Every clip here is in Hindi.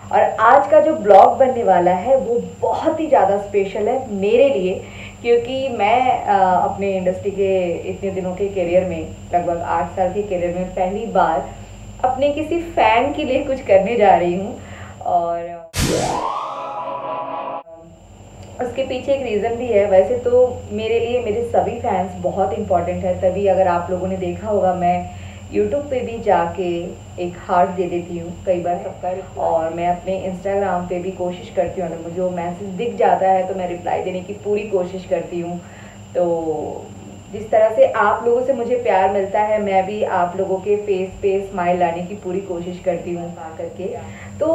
और आज का जो ब्लॉग बनने वाला है वो बहुत ही ज़्यादा स्पेशल है मेरे लिए, क्योंकि मैं अपने इंडस्ट्री के इतने दिनों के करियर में, लगभग 8 साल के करियर में पहली बार अपने किसी फ़ैन के लिए कुछ करने जा रही हूँ। और उसके पीछे एक रीज़न भी है। वैसे तो मेरे लिए मेरे सभी फैंस बहुत इंपॉर्टेंट है, तभी अगर आप लोगों ने देखा होगा मैं यूट्यूब पे भी जाके एक हार्ट दे देती हूँ कई बार सबका, और मैं अपने इंस्टाग्राम पे भी कोशिश करती हूँ, अगर मुझे वो मैसेज दिख जाता है तो मैं रिप्लाई देने की पूरी कोशिश करती हूँ। तो जिस तरह से आप लोगों से मुझे प्यार मिलता है, मैं भी आप लोगों के फेस पे स्माइल लाने की पूरी कोशिश करती हूँ करके। तो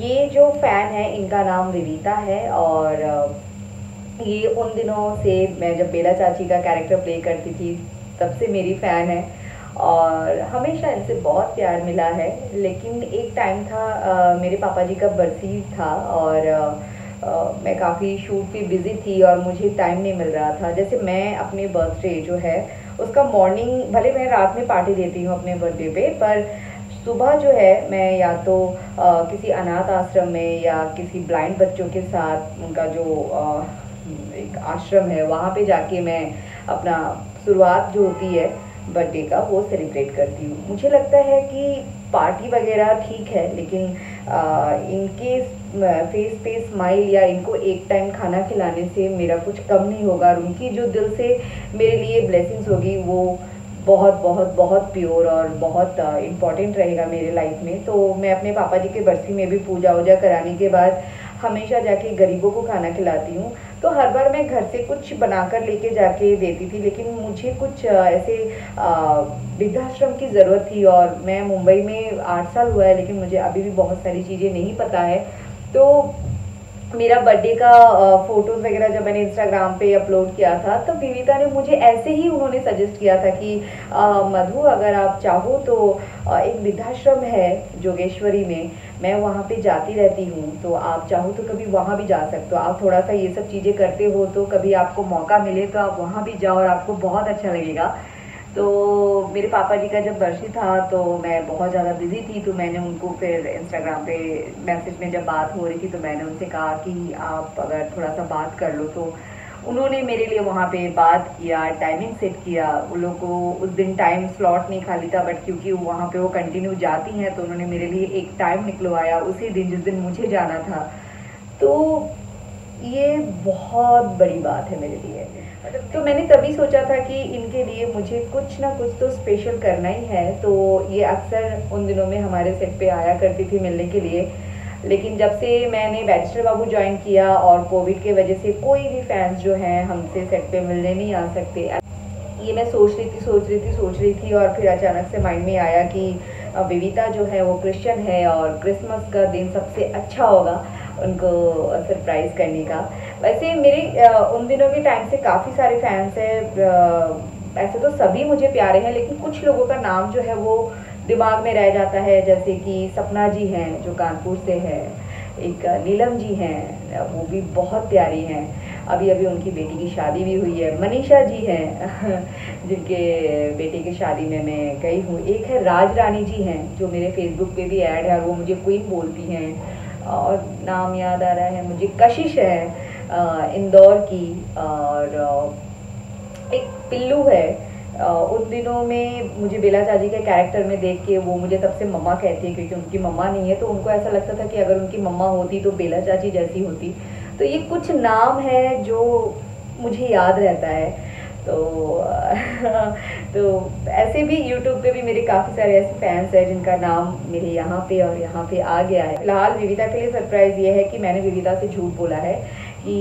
ये जो फ़ैन है इनका नाम विविता है, और ये उन दिनों से, मैं जब बेला चाची का कैरेक्टर प्ले करती थी तब से मेरी फ़ैन है और हमेशा इनसे बहुत प्यार मिला है। लेकिन एक टाइम था, मेरे पापा जी का बरसी था और मैं काफ़ी शूट पे बिज़ी थी और मुझे टाइम नहीं मिल रहा था। जैसे मैं अपने बर्थडे जो है उसका मॉर्निंग, भले मैं रात में पार्टी देती हूँ अपने बर्थडे पे, पर सुबह जो है मैं या तो किसी अनाथ आश्रम में या किसी ब्लाइंड बच्चों के साथ, उनका जो एक आश्रम है वहाँ पे जाके मैं अपना शुरुआत जो होती है बर्थडे का वो सेलिब्रेट करती हूँ। मुझे लगता है कि पार्टी वगैरह ठीक है, लेकिन इनके फेस पे स्माइल या इनको एक टाइम खाना खिलाने से मेरा कुछ कम नहीं होगा, और उनकी जो दिल से मेरे लिए ब्लेसिंग्स होगी वो बहुत बहुत बहुत प्योर और बहुत इम्पॉर्टेंट रहेगा मेरे लाइफ में। तो मैं अपने पापा जी के बरसी में भी पूजा वूजा कराने के बाद हमेशा जाके गरीबों को खाना खिलाती हूँ। तो हर बार मैं घर से कुछ बनाकर लेके जाके देती थी, लेकिन मुझे कुछ ऐसे वृद्धाश्रम की ज़रूरत थी, और मैं मुंबई में 8 साल हुआ है लेकिन मुझे अभी भी बहुत सारी चीज़ें नहीं पता है। तो मेरा बर्थडे का फ़ोटोज़ वगैरह जब मैंने इंस्टाग्राम पे अपलोड किया था, तब विविता ने मुझे ऐसे ही उन्होंने सजेस्ट किया था कि मधु, अगर आप चाहो तो एक वृद्धाश्रम है जोगेश्वरी में, मैं वहाँ पे जाती रहती हूँ, तो आप चाहो तो कभी वहाँ भी जा सकते हो। आप थोड़ा सा ये सब चीज़ें करते हो तो कभी आपको मौका मिले तो आप वहाँ भी जाओ और आपको बहुत अच्छा लगेगा। तो मेरे पापा जी का जब बरसी था तो मैं बहुत ज़्यादा बिज़ी थी, तो मैंने उनको फिर इंस्टाग्राम पे मैसेज में जब बात हो रही थी तो मैंने उनसे कहा कि आप अगर थोड़ा सा बात कर लो। तो उन्होंने मेरे लिए वहाँ पे बात किया, टाइमिंग सेट किया। उन लोगों को उस दिन टाइम स्लॉट नहीं खाली था, बट क्योंकि वहाँ पे वो कंटिन्यू जाती हैं तो उन्होंने मेरे लिए एक टाइम निकलवाया उसी दिन जिस दिन मुझे जाना था। तो ये बहुत बड़ी बात है मेरे लिए। तो मैंने तभी सोचा था कि इनके लिए मुझे कुछ ना कुछ तो स्पेशल करना ही है। तो ये अक्सर उन दिनों में हमारे सेट पे आया करती थी मिलने के लिए, लेकिन जब से मैंने बैचलर बाबू ज्वाइन किया और कोविड के वजह से कोई भी फैंस जो हैं हमसे सेट पे मिलने नहीं आ सकते। ये मैं सोच रही थी और फिर अचानक से माइंड में आया कि विविता जो है वो क्रिश्चियन है और क्रिसमस का दिन सबसे अच्छा होगा उनको सरप्राइज़ करने का। वैसे मेरे उन दिनों के टाइम से काफ़ी सारे फैंस हैं, ऐसे तो सभी मुझे प्यारे हैं, लेकिन कुछ लोगों का नाम जो है वो दिमाग में रह जाता है, जैसे कि सपना जी हैं जो कानपुर से है, एक नीलम जी हैं वो भी बहुत प्यारी हैं, अभी अभी उनकी बेटी की शादी भी हुई है। मनीषा जी हैं जिनके बेटे की शादी में मैं गई हूँ। एक है राज रानी जी हैं जो मेरे फेसबुक पे भी ऐड है और वो मुझे क्वीन बोलती हैं। और नाम याद आ रहा है मुझे, कशिश है इंदौर की, और एक पिल्लू है। उन दिनों में मुझे बेला चाची के कैरेक्टर में देख के वो मुझे तब से मम्मा कहती है, क्योंकि उनकी मम्मा नहीं है तो उनको ऐसा लगता था कि अगर उनकी मम्मा होती तो बेला चाची जैसी होती। तो ये कुछ नाम है जो मुझे याद रहता है। तो तो ऐसे भी यूट्यूब पे भी मेरे काफ़ी सारे ऐसे फैंस हैं जिनका नाम मेरे यहाँ पे और यहाँ पे आ गया है। फिलहाल विविता के लिए सरप्राइज़ ये है कि मैंने विविता से झूठ बोला है कि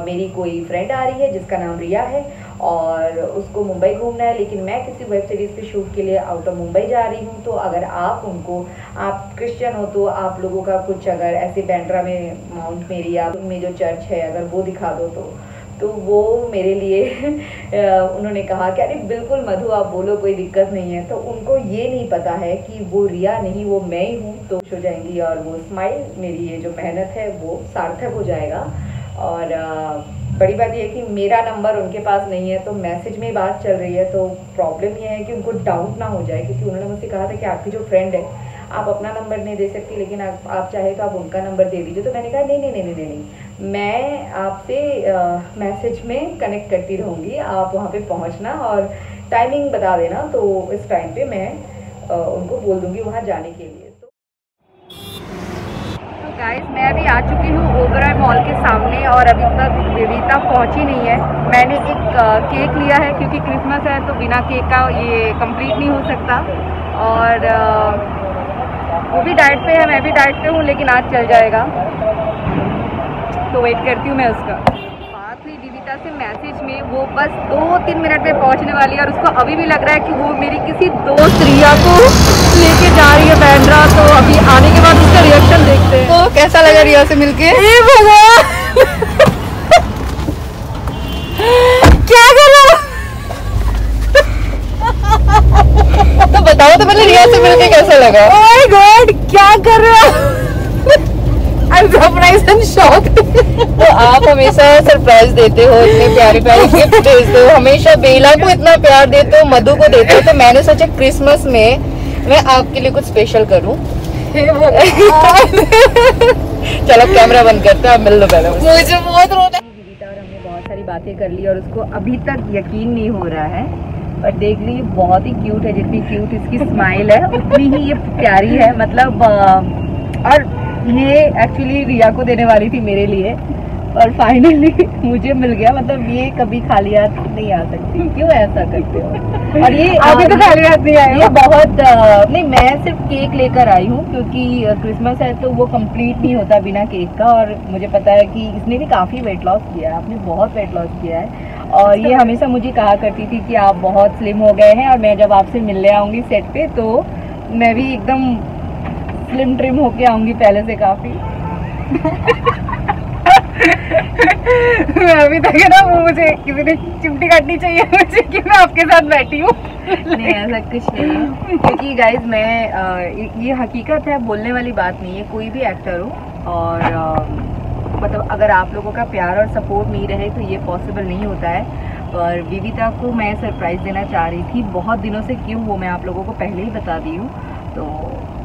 मेरी कोई फ्रेंड आ रही है जिसका नाम रिया है और उसको मुंबई घूमना है, लेकिन मैं किसी वेब सीरीज़ के शूट के लिए आउट ऑफ मुंबई जा रही हूँ। तो अगर आप उनको, आप क्रिश्चियन हो तो आप लोगों का कुछ अगर ऐसे बैंड्रा में माउंट मेरिया में जो चर्च है अगर वो दिखा दो तो वो मेरे लिए उन्होंने कहा कि अरे बिल्कुल मधु आप बोलो, कोई दिक्कत नहीं है। तो उनको ये नहीं पता है कि वो रिया नहीं, वो मैं ही हूँ। तो खुश हो जाएंगी और वो स्माइल, मेरी ये जो मेहनत है वो सार्थक हो जाएगा। और बड़ी बात ये है कि मेरा नंबर उनके पास नहीं है, तो मैसेज में बात चल रही है। तो प्रॉब्लम ये है कि उनको डाउट ना हो जाए, क्योंकि उन्होंने मुझसे कहा था कि आपकी जो फ्रेंड है आप अपना नंबर नहीं दे सकती, लेकिन आप चाहे तो आप उनका नंबर दे दीजिए। तो मैंने कहा नहीं नहीं नहीं नहीं नहीं, मैं आपसे मैसेज में कनेक्ट करती रहूँगी, आप वहाँ पे पहुँचना और टाइमिंग बता देना, तो इस टाइम पे मैं उनको बोल दूँगी वहाँ जाने के लिए। तो गाइस मैं अभी आ चुकी हूँ ओबेरॉय मॉल के सामने और अभी तक विविता पहुँची नहीं है। मैंने एक केक लिया है क्योंकि क्रिसमस है तो बिना केक का ये कंप्लीट नहीं हो सकता, और वो भी डाइट पे है, मैं भी डाइट पे हूँ, लेकिन आज चल जाएगा, तो वेट करती हूँ मैं उसका। बात हुई विविता से मैसेज में, वो बस 2-3 मिनट में पहुँचने वाली है और उसको अभी भी लग रहा है कि वो मेरी किसी दोस्त रिया को लेके जा रही है बैंड्रा। तो अभी आने के बाद उसका रिएक्शन देखते हैं। तो कैसा लगा रिया से मिलके? भगवान क्या कर रहा? तो बताओ तो पहले रिया से मिलके कैसा लगा? ओह माय गॉड, क्या कर रहा? I'm surprised and shocked। तो आप हमेशा सरप्राइज देते हो, इतने प्यारे प्यारे गिफ्ट देते हो, हमेशा बेला को इतना प्यार देते हो, मधु को देते हो, तो मैंने सोचा क्रिसमस में मैं आपके लिए कुछ स्पेशल करूं। चलो कैमरा बंद करते हैं, आप मिल लो पहले। मुझे बहुत रोना है। विविता और हमने बहुत सारी बातें कर ली और उसको अभी तक यकीन नहीं हो रहा है, पर देख ली बहुत ही क्यूट है। जितनी क्यूट इसकी स्माइल है उतनी ही ये प्यारी है, मतलब और ये एक्चुअली रिया को देने वाली थी मेरे लिए, और फाइनली मुझे मिल गया। मतलब ये कभी खाली हाथ नहीं आ सकती, क्यों ऐसा करते हो? और ये अभी तो खाली हाथ नहीं आए, ये बहुत नहीं, मैं सिर्फ केक लेकर आई हूँ क्योंकि क्रिसमस है तो वो कंप्लीट नहीं होता बिना केक का। और मुझे पता है कि इसने भी काफ़ी वेट लॉस किया है, आपने बहुत वेट लॉस किया है, और ये हमेशा मुझे कहा करती थी कि आप बहुत स्लिम हो गए हैं, और मैं जब आपसे मिलने आऊँगी सेट पे तो मैं भी एकदम स्लिम ट्रिम होके आऊँगी पहले से काफ़ी। मैं अभी तक है ना, वो मुझे किसी ने चिमटी काटनी चाहिए मुझे कि मैं आपके साथ बैठी हूँ। नहीं ऐसा कुछ नहीं है, क्योंकि गाइज मैं ये हकीकत है, बोलने वाली बात नहीं है। कोई भी एक्टर हो और मतलब अगर आप लोगों का प्यार और सपोर्ट नहीं रहे तो ये पॉसिबल नहीं होता है। और विविता को मैं सरप्राइज़ देना चाह रही थी बहुत दिनों से, क्यों वो मैं आप लोगों को पहले ही बता दी हूँ। तो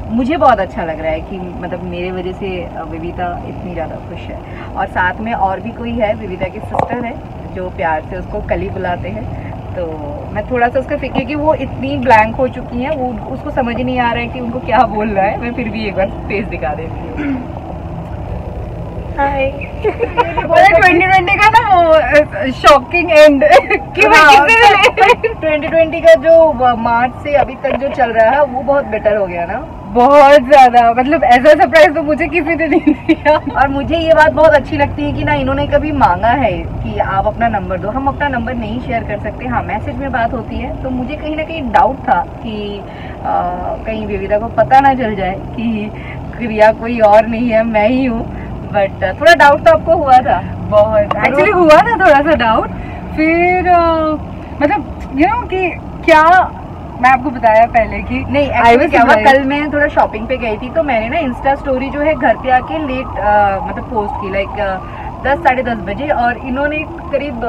मुझे बहुत अच्छा लग रहा है कि मतलब मेरे वजह से विविता इतनी ज़्यादा खुश है। और साथ में और भी कोई है, विविता की सिस्टर है जो प्यार से उसको कली बुलाते हैं। तो मैं थोड़ा सा उसका फिक्र कि वो इतनी ब्लैंक हो चुकी हैं, वो उसको समझ ही नहीं आ रहा है कि उनको क्या बोल रहा है। मैं फिर भी एक बार फेस दिखा देती हूँ। हाय। 2020 का ना वो शॉकिंग एंड कि 2020 का जो मार्च से अभी तक जो चल रहा है वो बहुत बेटर हो गया ना, बहुत ज्यादा। मतलब ऐसा सरप्राइज तो मुझे किसी ने नहीं दिया। और मुझे ये बात बहुत अच्छी लगती है कि ना इन्होंने कभी मांगा है कि आप अपना नंबर दो। हम अपना नंबर नहीं शेयर कर सकते, हाँ मैसेज में बात होती है। तो मुझे कहीं ना कहीं डाउट था कि कहीं विविता को पता ना चल जाए कि क्रिया कोई और नहीं है, मैं ही हूँ। बट थोड़ा डाउट तो आपको हुआ था? बहुत एक्चुअली हुआ था थोड़ा सा डाउट। फिर मतलब यू नो कि क्या मैं आपको बताया पहले कि नहीं एक्चुअली क्या हुआ, कल मैं थोड़ा शॉपिंग पे गई थी तो मैंने ना इंस्टा स्टोरी जो है घर पे आके लेट मतलब पोस्ट की, लाइक 10-10:30 बजे। और इन्होंने करीब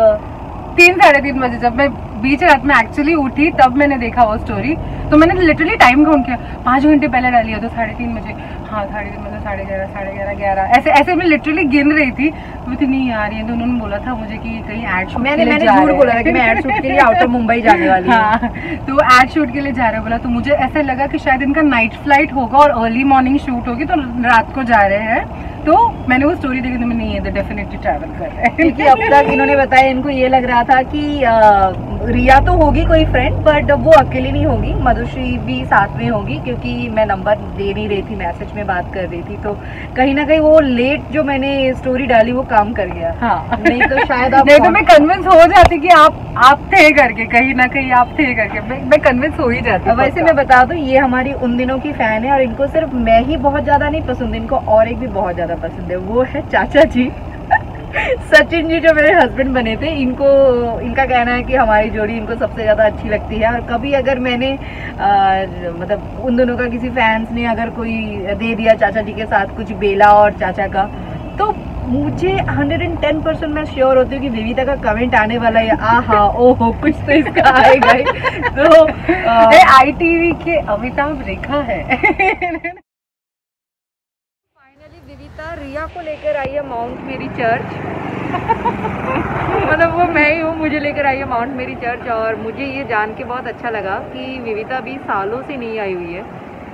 3-3:30 बजे, जब मैं बीच रात में एक्चुअली उठी तब मैंने देखा वो स्टोरी। तो मैंने लिटरली टाइम काउंट किया, 5 घंटे पहले डाली है तो 3:30 बजे, हाँ 3:30 मतलब 11:30, 11:30 ऐसे ऐसे मैं लिटरली गिन रही थी। मुझे नहीं आ रही है, तो उन्होंने बोला था मुझे कि कहीं एड शूट मैंने झूठ बोला था कि मैं एड शूट के लिए आउटर मुंबई जाने वाली हूँ। हाँ, तो एड शूट के लिए जा रहे बोला, तो मुझे ऐसा लगा कि शायद इनका नाइट फ्लाइट होगा और अर्ली मॉर्निंग शूट होगी, तो रात को जा रहे हैं। तो मैंने वो स्टोरी देखी तो मैं नहीं है तो डेफिनेटली ट्रैवल कर रहे हैं। क्योंकि अब तक इन्होंने बताया, इनको ये लग रहा था कि रिया तो होगी कोई फ्रेंड, बट वो अकेली नहीं होगी, मधुश्री भी साथ में होगी, क्योंकि मैं नंबर दे नहीं रही थी, मैसेज में बात कर रही थी। तो कहीं ना कहीं वो लेट जो मैंने स्टोरी डाली वो काम कर गया। हाँ, नहीं तो शायद आप नहीं तो मैं कन्विंस हो जाती कि आप थे करके, कहीं ना कहीं आप थे करके मैं कन्विंस हो ही जाती। वैसे मैं बता दूं, ये हमारी उन दिनों की फैन है और इनको सिर्फ मैं ही बहुत ज्यादा नहीं पसंद, इनको और एक भी बहुत ज्यादा पसंद है, वो है चाचा जी। सचिन जी जो मेरे हस्बैंड बने थे, इनका कहना है कि हमारी जोड़ी इनको सबसे ज़्यादा अच्छी लगती है। और कभी अगर मैंने मतलब उन दोनों का किसी फैंस ने अगर कोई दे दिया चाचा जी के साथ कुछ बेला और चाचा का, तो मुझे 110% मैं श्योर होती हूँ कि विविता का कमेंट आने वाला है, आहा ओहो कुछ तो इसका आएगा ही। तो ITV के अमिताभ रेखा है। फाइनली विविता रिया को लेकर आई है माउंट मेरी चर्च। मतलब वो मैं ही हूँ, मुझे लेकर आई है माउंट मेरी चर्च। और मुझे ये जान के बहुत अच्छा लगा कि विविता भी सालों से नहीं आई हुई है।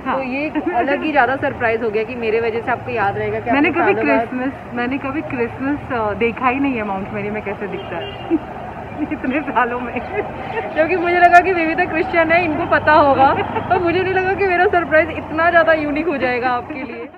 हाँ। तो ये अलग ही ज़्यादा सरप्राइज हो गया कि मेरे वजह से आपको याद रहेगा कि मैंने कभी क्रिसमस देखा ही नहीं है माउंट मेरी में कैसे दिखता है इतने सालों में। क्योंकि मुझे लगा कि विविता क्रिश्चियन है, इनको पता होगा, और मुझे नहीं लगा कि मेरा सरप्राइज इतना ज़्यादा यूनिक हो जाएगा आपके लिए।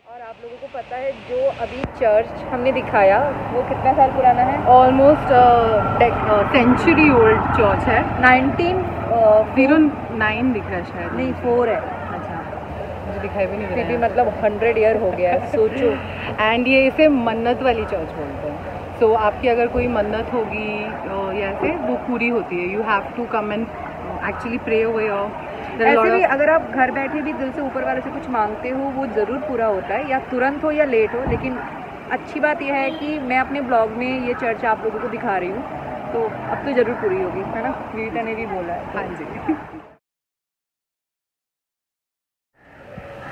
और आप लोगों को पता है जो अभी चर्च हमने दिखाया वो कितना साल पुराना है? ऑलमोस्ट सेंचुरी ओल्ड चर्च है। 1909 दिख रहा है शायद। नहीं 4 है। अच्छा, मुझे दिखाई भी नहीं दे रहा है। मतलब 100 ईयर हो गया है, सोचो। एंड ये इसे मन्नत वाली चर्च बोलते हैं। सो आपकी अगर कोई मन्नत होगी या ऐसे वो पूरी होती है। You have to come and actually pray over your. ऐसे भी अगर आप घर बैठे भी दिल से ऊपर वाले से कुछ मांगते हो वो ज़रूर पूरा होता है, या तुरंत हो या लेट हो। लेकिन अच्छी बात यह है कि मैं अपने ब्लॉग में ये चर्च आप लोगों को दिखा रही हूँ, तो अब तो ज़रूर पूरी होगी, है ना? विविता ने भी बोला है। हाँ जी।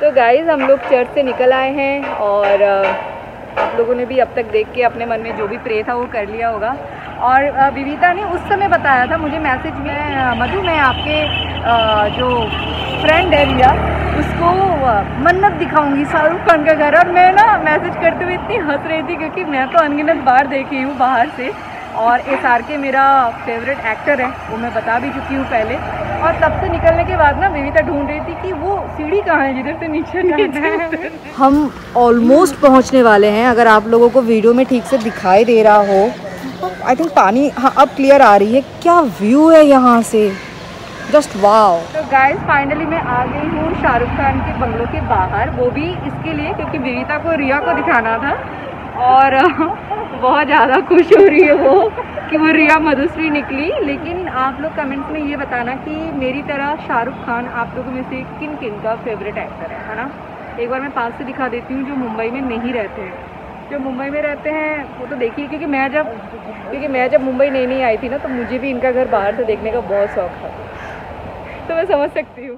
तो गाइज़ हम लोग चर्च से निकल आए हैं और आप लोगों ने भी अब तक देख के अपने मन में जो भी प्रे था वो कर लिया होगा। और विविता ने उस समय बताया था मुझे मैसेज में, मधु मैं आपके जो फ्रेंड है रिया उसको मन्नत दिखाऊंगी शाहरुख खान का घर। और मैं ना मैसेज करते हुए इतनी हंस रही थी क्योंकि मैं तो अनगिनत बार देखी हूँ बाहर से, और SRK मेरा फेवरेट एक्टर है, वो मैं बता भी चुकी हूँ पहले। और तब से निकलने के बाद ना विविता ढूंढ रही थी कि वो सीढ़ी कहाँ है जिधर से नीचे जाना है। हम ऑलमोस्ट पहुँचने वाले हैं, अगर आप लोगों को वीडियो में ठीक से दिखाई दे रहा हो। आई थिंक पानी हाँ अब क्लियर आ रही है। क्या व्यू है यहाँ से, जस्ट वाव। तो गाइस फाइनली मैं आ गई हूँ शाहरुख खान के बंगलों के बाहर, वो भी इसके लिए क्योंकि विविता को रिया को दिखाना था। और बहुत ज़्यादा खुश हो रही है वो कि वो रिया मधुश्री निकली। लेकिन आप लोग कमेंट्स में ये बताना कि मेरी तरह शाहरुख खान आप लोगों में से किन किन का फेवरेट एक्टर है ना? एक बार मैं पास से दिखा देती हूँ जो मुंबई में नहीं रहते हैं। जो मुंबई में रहते हैं वो तो देखिए, क्योंकि मैं जब मुंबई नहीं आई थी ना, तो मुझे भी इनका घर बाहर से देखने का बहुत शौक था, तो मैं समझ सकती हूँ।